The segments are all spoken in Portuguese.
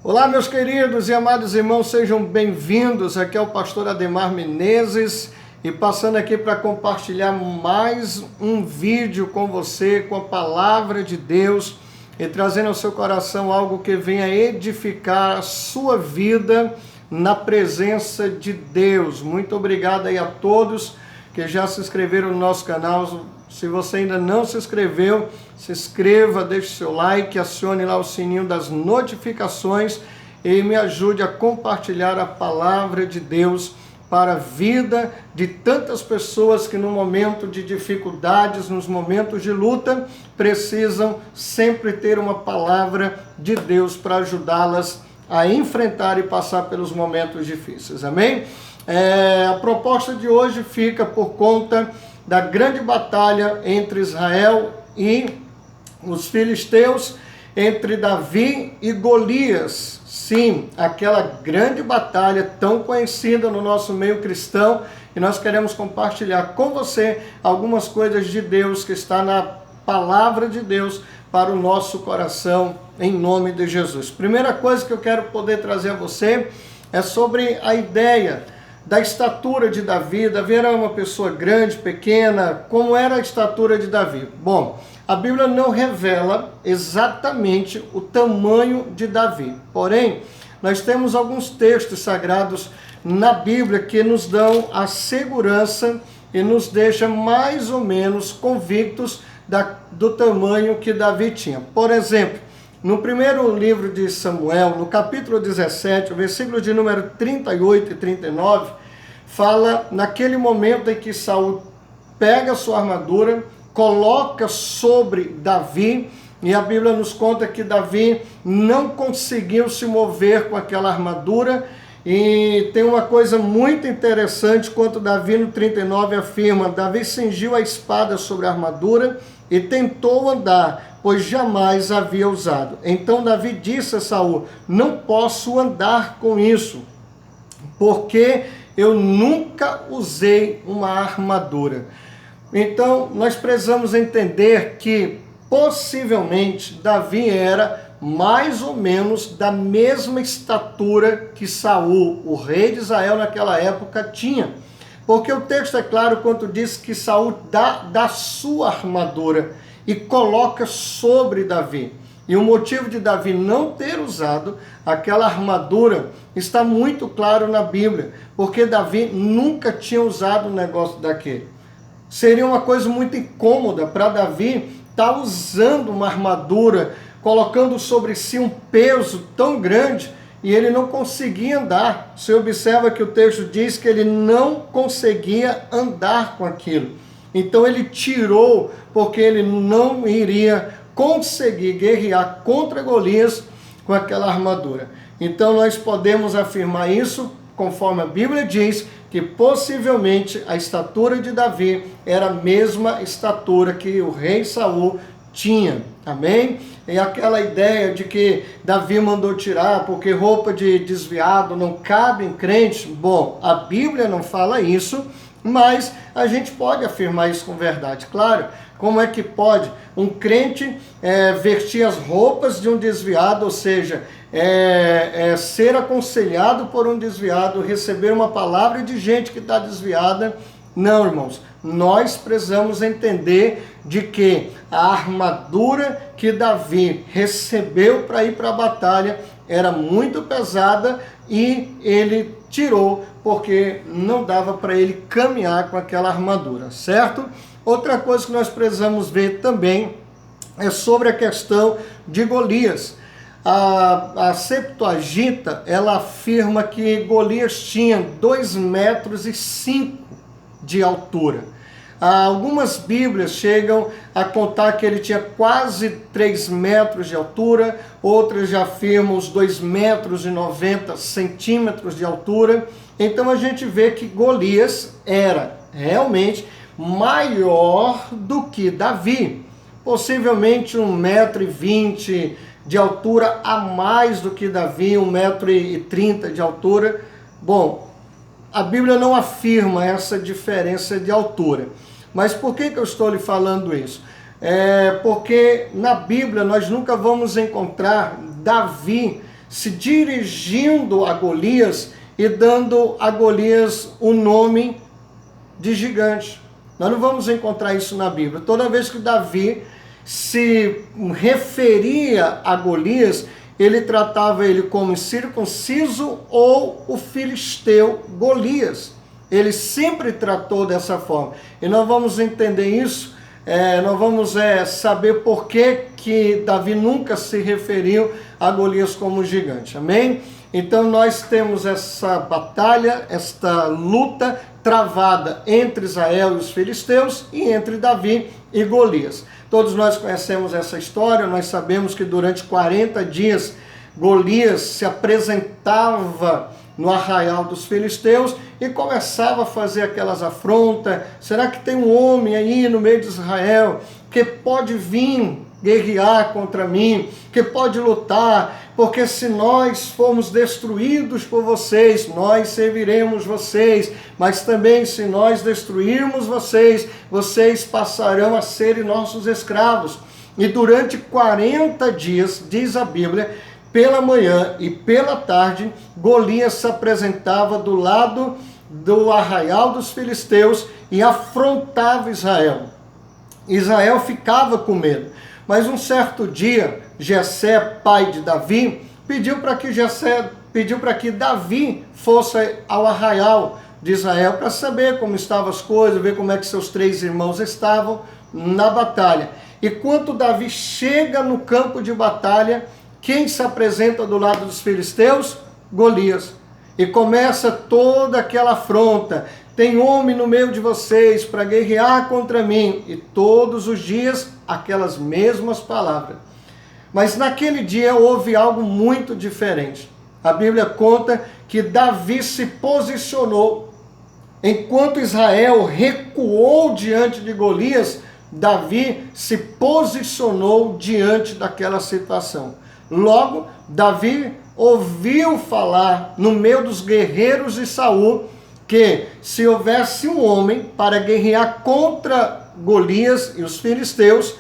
Olá, meus queridos e amados irmãos, sejam bem-vindos. Aqui é o pastor Ademar Menezes e passando aqui para compartilhar mais um vídeo com você, com a palavra de Deus e trazendo ao seu coração algo que venha edificar a sua vida na presença de Deus. Muito obrigado aí a todos que já se inscreveram no nosso canal. Se você ainda não se inscreveu, se inscreva, deixe seu like, acione lá o sininho das notificações e me ajude a compartilhar a palavra de Deus para a vida de tantas pessoas que no momento de dificuldades, nos momentos de luta, precisam sempre ter uma palavra de Deus para ajudá-las a enfrentar e passar pelos momentos difíceis. Amém? A proposta de hoje fica por conta da grande batalha entre Israel e os filisteus, entre Davi e Golias. Sim, aquela grande batalha tão conhecida no nosso meio cristão, e nós queremos compartilhar com você algumas coisas de Deus que está na palavra de Deus para o nosso coração, em nome de Jesus. Primeira coisa que eu quero poder trazer a você é sobre a ideia da estatura de Davi. Davi era uma pessoa grande, pequena. Como era a estatura de Davi? Bom, a Bíblia não revela exatamente o tamanho de Davi. Porém, nós temos alguns textos sagrados na Bíblia que nos dão a segurança e nos deixa mais ou menos convictos do tamanho que Davi tinha. Por exemplo, no primeiro livro de Samuel, no capítulo 17, o versículo de número 38 e 39, fala naquele momento em que Saul pega a sua armadura, coloca sobre Davi, e a Bíblia nos conta que Davi não conseguiu se mover com aquela armadura. E tem uma coisa muito interessante quando Davi no 39 afirma: Davi cingiu a espada sobre a armadura e tentou andar, pois jamais havia usado. Então Davi disse a Saul: não posso andar com isso, porque eu nunca usei uma armadura. Então nós precisamos entender que possivelmente Davi era mais ou menos da mesma estatura que Saul, o rei de Israel naquela época, tinha. Porque o texto é claro quando diz que Saul dá da sua armadura e coloca sobre Davi. E o motivo de Davi não ter usado aquela armadura está muito claro na Bíblia, porque Davi nunca tinha usado um negócio daquele. Seria uma coisa muito incômoda para Davi estar usando uma armadura, colocando sobre si um peso tão grande, e ele não conseguia andar. Você observa que o texto diz que ele não conseguia andar com aquilo. Então ele tirou, porque ele não iria conseguir guerrear contra Golias com aquela armadura. Então nós podemos afirmar isso, conforme a Bíblia diz, que possivelmente a estatura de Davi era a mesma estatura que o rei Saul tinha. Amém? E aquela ideia de que Davi mandou tirar porque roupa de desviado não cabe em crente. Bom, a Bíblia não fala isso, mas a gente pode afirmar isso com verdade. Claro, como é que pode um crente vestir as roupas de um desviado, ou seja, ser aconselhado por um desviado, receber uma palavra de gente que está desviada? Não, irmãos, nós precisamos entender de que a armadura que Davi recebeu para ir para a batalha era muito pesada e ele tirou porque não dava para ele caminhar com aquela armadura, certo? Outra coisa que nós precisamos ver também é sobre a questão de Golias. A Septuaginta, ela afirma que Golias tinha 2,5 metros de altura. Algumas Bíblias chegam a contar que ele tinha quase 3 metros de altura, outras já afirmam os 2,90 metros de altura. Então a gente vê que Golias era realmente maior do que Davi, possivelmente 1,20 m de altura a mais do que Davi, 1,30 m de altura. Bom, a Bíblia não afirma essa diferença de altura. Mas por que eu estou lhe falando isso? Porque na Bíblia nós nunca vamos encontrar Davi se dirigindo a Golias e dando a Golias o nome de gigante. Nós não vamos encontrar isso na Bíblia. Toda vez que Davi se referia a Golias, ele tratava ele como incircunciso ou o filisteu Golias. Ele sempre tratou dessa forma. E nós vamos entender isso, nós vamos saber por que Davi nunca se referiu a Golias como gigante. Amém? Então nós temos essa batalha, esta luta travada entre Israel e os filisteus e entre Davi e Golias. Todos nós conhecemos essa história, nós sabemos que durante 40 dias Golias se apresentava no arraial dos filisteus e começava a fazer aquelas afrontas. Será que tem um homem aí no meio de Israel que pode vir guerrear contra mim, que pode lutar? Porque se nós formos destruídos por vocês, nós serviremos vocês. Mas também se nós destruirmos vocês, vocês passarão a serem nossos escravos. E durante 40 dias, diz a Bíblia, pela manhã e pela tarde, Golias se apresentava do lado do arraial dos filisteus e afrontava Israel. Israel ficava com medo. Mas um certo dia, Jessé, pai de Davi, pediu para que Davi fosse ao arraial de Israel para saber como estavam as coisas, ver como é que seus 3 irmãos estavam na batalha. E quando Davi chega no campo de batalha, quem se apresenta do lado dos filisteus? Golias. E começa toda aquela afronta. Tem homem no meio de vocês para guerrear contra mim. E todos os dias aquelas mesmas palavras. Mas naquele dia houve algo muito diferente. A Bíblia conta que Davi se posicionou. Enquanto Israel recuou diante de Golias, Davi se posicionou diante daquela situação. Logo, Davi ouviu falar no meio dos guerreiros de Saul que se houvesse um homem para guerrear contra Golias e os filisteus,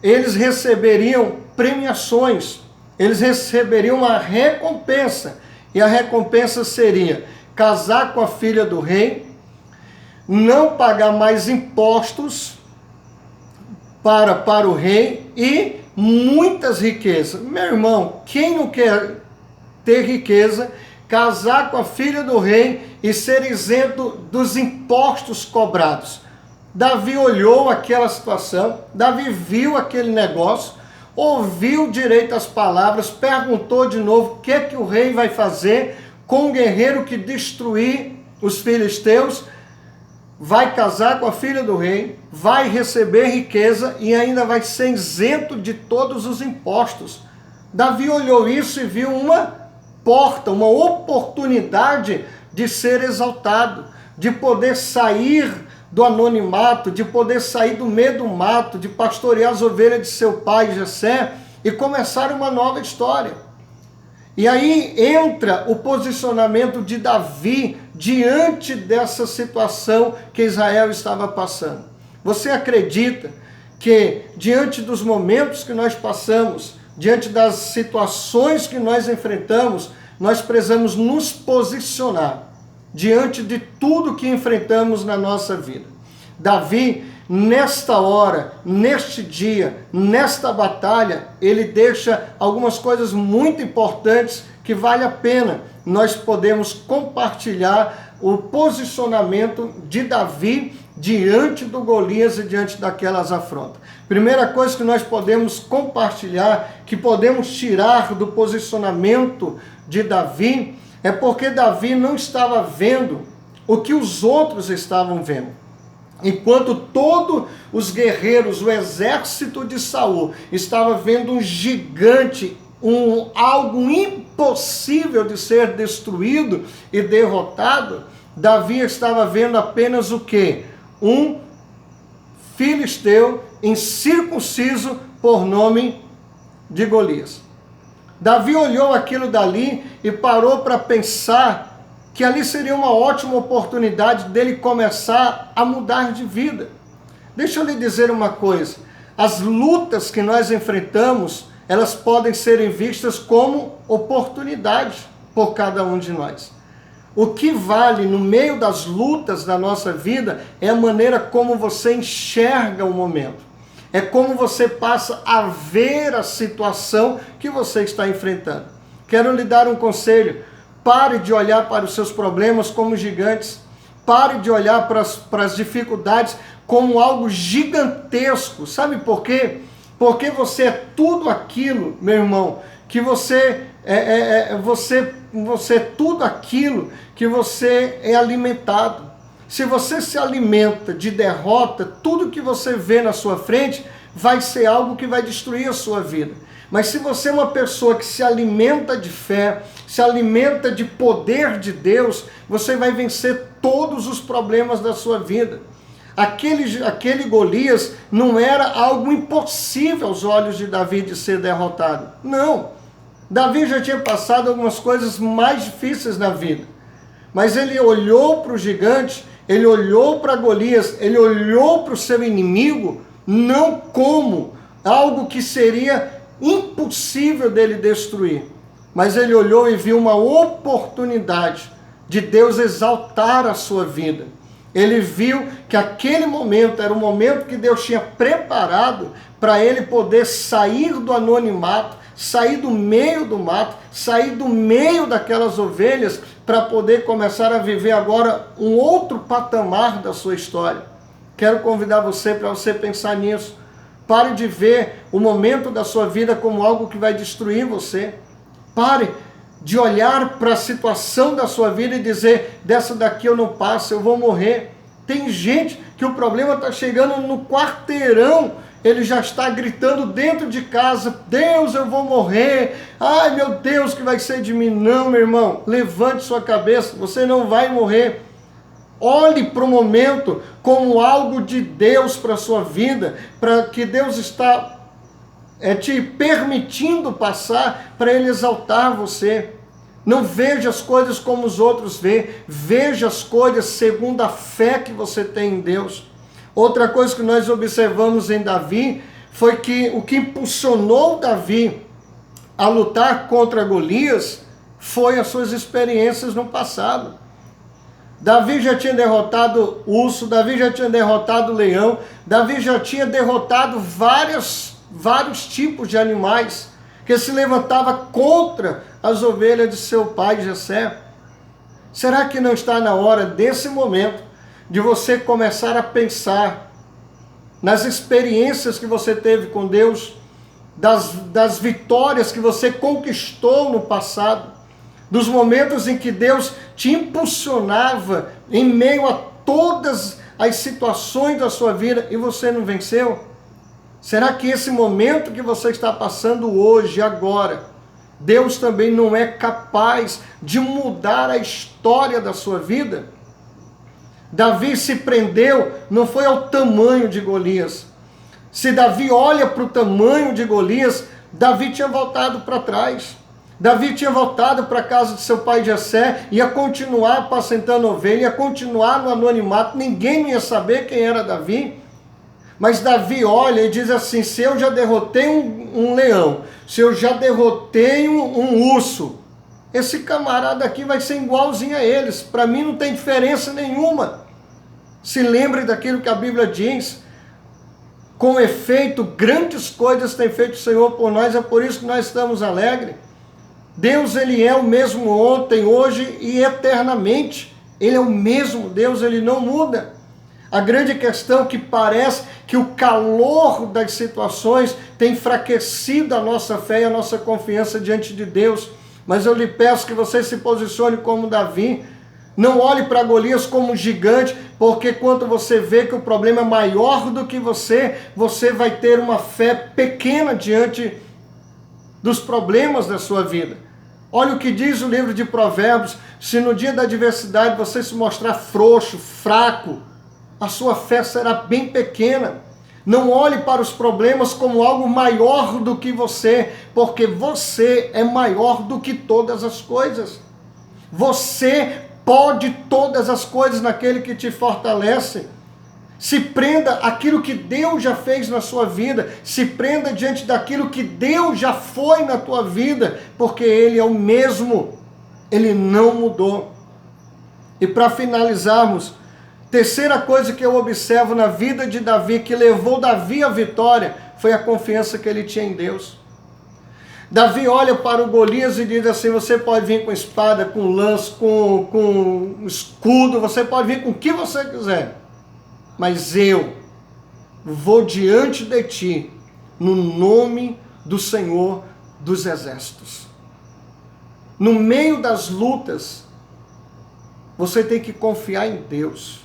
eles receberiam premiações, eles receberiam uma recompensa. E a recompensa seria casar com a filha do rei, não pagar mais impostos para o rei e muitas riquezas. Meu irmão, quem não quer ter riqueza, casar com a filha do rei e ser isento dos impostos cobrados? Davi olhou aquela situação, Davi viu aquele negócio, ouviu direito as palavras, perguntou de novo o que o rei vai fazer com o guerreiro que destruir os filisteus. Vai casar com a filha do rei, vai receber riqueza e ainda vai ser isento de todos os impostos. Davi olhou isso e viu uma porta, uma oportunidade de ser exaltado, de poder sair do anonimato, de poder sair do meio do mato, de pastorear as ovelhas de seu pai Jessé e começar uma nova história. E aí entra o posicionamento de Davi diante dessa situação que Israel estava passando. Você acredita que diante dos momentos que nós passamos, diante das situações que nós enfrentamos, nós precisamos nos posicionar diante de tudo que enfrentamos na nossa vida? Davi, nesta hora, neste dia, nesta batalha, ele deixa algumas coisas muito importantes que vale a pena nós podemos compartilhar o posicionamento de Davi diante do Golias e diante daquelas afrontas. Primeira coisa que nós podemos compartilhar, que podemos tirar do posicionamento de Davi, é porque Davi não estava vendo o que os outros estavam vendo. Enquanto todos os guerreiros, o exército de Saul, estava vendo um gigante, algo impossível de ser destruído e derrotado, Davi estava vendo apenas o quê? Um filisteu incircunciso por nome de Golias. Davi olhou aquilo dali e parou para pensar que ali seria uma ótima oportunidade dele começar a mudar de vida. Deixa eu lhe dizer uma coisa, as lutas que nós enfrentamos, elas podem ser vistas como oportunidades por cada um de nós. O que vale no meio das lutas da nossa vida é a maneira como você enxerga o momento. É como você passa a ver a situação que você está enfrentando. Quero lhe dar um conselho. Pare de olhar para os seus problemas como gigantes. Pare de olhar para as dificuldades como algo gigantesco. Sabe por quê? Porque você é tudo aquilo, meu irmão, que você é tudo aquilo que você é alimentado. Se você se alimenta de derrota, tudo que você vê na sua frente vai ser algo que vai destruir a sua vida. Mas se você é uma pessoa que se alimenta de fé, se alimenta de poder de Deus, você vai vencer todos os problemas da sua vida. Aquele Golias não era algo impossível aos olhos de Davi de ser derrotado. Não. Davi já tinha passado algumas coisas mais difíceis na vida. Mas ele olhou para o gigante, ele olhou para Golias, ele olhou para o seu inimigo, não como algo que seria impossível dele destruir. Mas ele olhou e viu uma oportunidade de Deus exaltar a sua vida. Ele viu que aquele momento era o momento que Deus tinha preparado para ele poder sair do anonimato, sair do meio do mato, sair do meio daquelas ovelhas, para poder começar a viver agora um outro patamar da sua história. Quero convidar você para você pensar nisso. Pare de ver o momento da sua vida como algo que vai destruir você. Pare de olhar para a situação da sua vida e dizer, dessa daqui eu não passo, eu vou morrer. Tem gente que o problema está chegando no quarteirão, ele já está gritando dentro de casa, Deus, eu vou morrer, ai meu Deus, que vai ser de mim? Não, meu irmão, levante sua cabeça, você não vai morrer. Olhe para o momento como algo de Deus para a sua vida, para que Deus está te permitindo passar para Ele exaltar você. Não veja as coisas como os outros veem, veja as coisas segundo a fé que você tem em Deus. Outra coisa que nós observamos em Davi foi que o que impulsionou Davi a lutar contra Golias foi as suas experiências no passado. Davi já tinha derrotado urso, Davi já tinha derrotado leão, Davi já tinha derrotado vários tipos de animais que se levantava contra as ovelhas de seu pai Jessé. Será que não está na hora desse momento de você começar a pensar nas experiências que você teve com Deus, das vitórias que você conquistou no passado, dos momentos em que Deus te impulsionava em meio a todas as situações da sua vida e você não venceu? Será que esse momento que você está passando hoje, agora, Deus também não é capaz de mudar a história da sua vida? Davi se prendeu, não foi ao tamanho de Golias. Se Davi olha para o tamanho de Golias, Davi tinha voltado para trás. Davi tinha voltado para a casa de seu pai Jessé, ia continuar apacentando ovelha, ia continuar no anonimato, ninguém ia saber quem era Davi. Mas Davi olha e diz assim, se eu já derrotei um leão, se eu já derrotei um urso, esse camarada aqui vai ser igualzinho a eles, para mim não tem diferença nenhuma. Se lembre daquilo que a Bíblia diz, com efeito, grandes coisas tem feito o Senhor por nós, é por isso que nós estamos alegres. Deus, Ele é o mesmo ontem, hoje e eternamente. Ele é o mesmo Deus, Ele não muda. A grande questão é que parece que o calor das situações tem enfraquecido a nossa fé e a nossa confiança diante de Deus. Mas eu lhe peço que você se posicione como Davi. Não olhe para Golias como um gigante, porque quando você vê que o problema é maior do que você, você vai ter uma fé pequena diante dos problemas da sua vida. Olha o que diz o livro de Provérbios, se no dia da adversidade você se mostrar frouxo, fraco, a sua fé será bem pequena. Não olhe para os problemas como algo maior do que você, porque você é maior do que todas as coisas. Você pode todas as coisas naquele que te fortalece. Se prenda àquilo que Deus já fez na sua vida. Se prenda diante daquilo que Deus já foi na tua vida, porque Ele é o mesmo. Ele não mudou. E para finalizarmos, terceira coisa que eu observo na vida de Davi, que levou Davi à vitória, foi a confiança que ele tinha em Deus. Davi olha para o Golias e diz assim: você pode vir com espada, com lança, com escudo, você pode vir com o que você quiser, mas eu vou diante de ti no nome do Senhor dos Exércitos. No meio das lutas, você tem que confiar em Deus.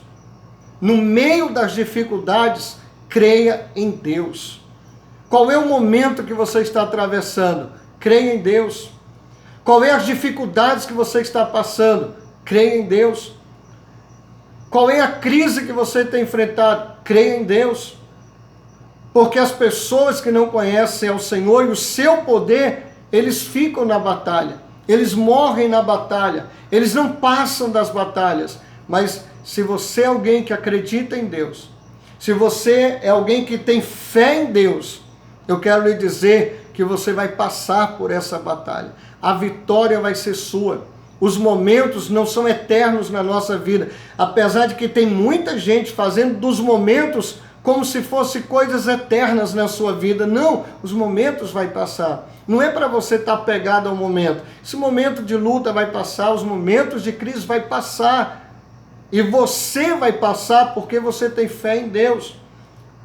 No meio das dificuldades, creia em Deus. Qual é o momento que você está atravessando? Creia em Deus. Qual é as dificuldades que você está passando? Creia em Deus. Qual é a crise que você tem enfrentado? Creia em Deus. Porque as pessoas que não conhecem ao Senhor e o seu poder, eles ficam na batalha. Eles morrem na batalha. Eles não passam das batalhas. Mas se você é alguém que acredita em Deus, se você é alguém que tem fé em Deus, eu quero lhe dizer que você vai passar por essa batalha. A vitória vai ser sua. Os momentos não são eternos na nossa vida. Apesar de que tem muita gente fazendo dos momentos como se fossem coisas eternas na sua vida. Não, os momentos vão passar. Não é para você estar pegado ao momento. Esse momento de luta vai passar, os momentos de crise vai passar. E você vai passar porque você tem fé em Deus.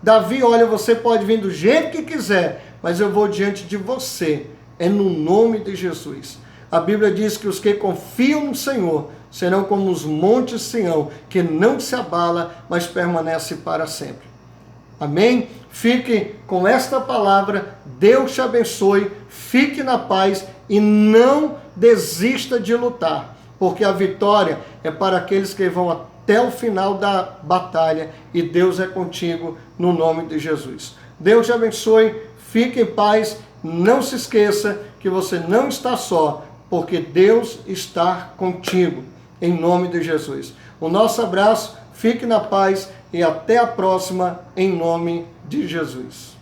Davi, olha, você pode vir do jeito que quiser, mas eu vou diante de você. É no nome de Jesus. A Bíblia diz que os que confiam no Senhor serão como os montes Sião, que não se abala, mas permanece para sempre. Amém? Fique com esta palavra. Deus te abençoe. Fique na paz e não desista de lutar, porque a vitória é para aqueles que vão até o final da batalha e Deus é contigo no nome de Jesus. Deus te abençoe. Fique em paz. Não se esqueça que você não está só, porque Deus está contigo, em nome de Jesus. O nosso abraço, fique na paz e até a próxima, em nome de Jesus.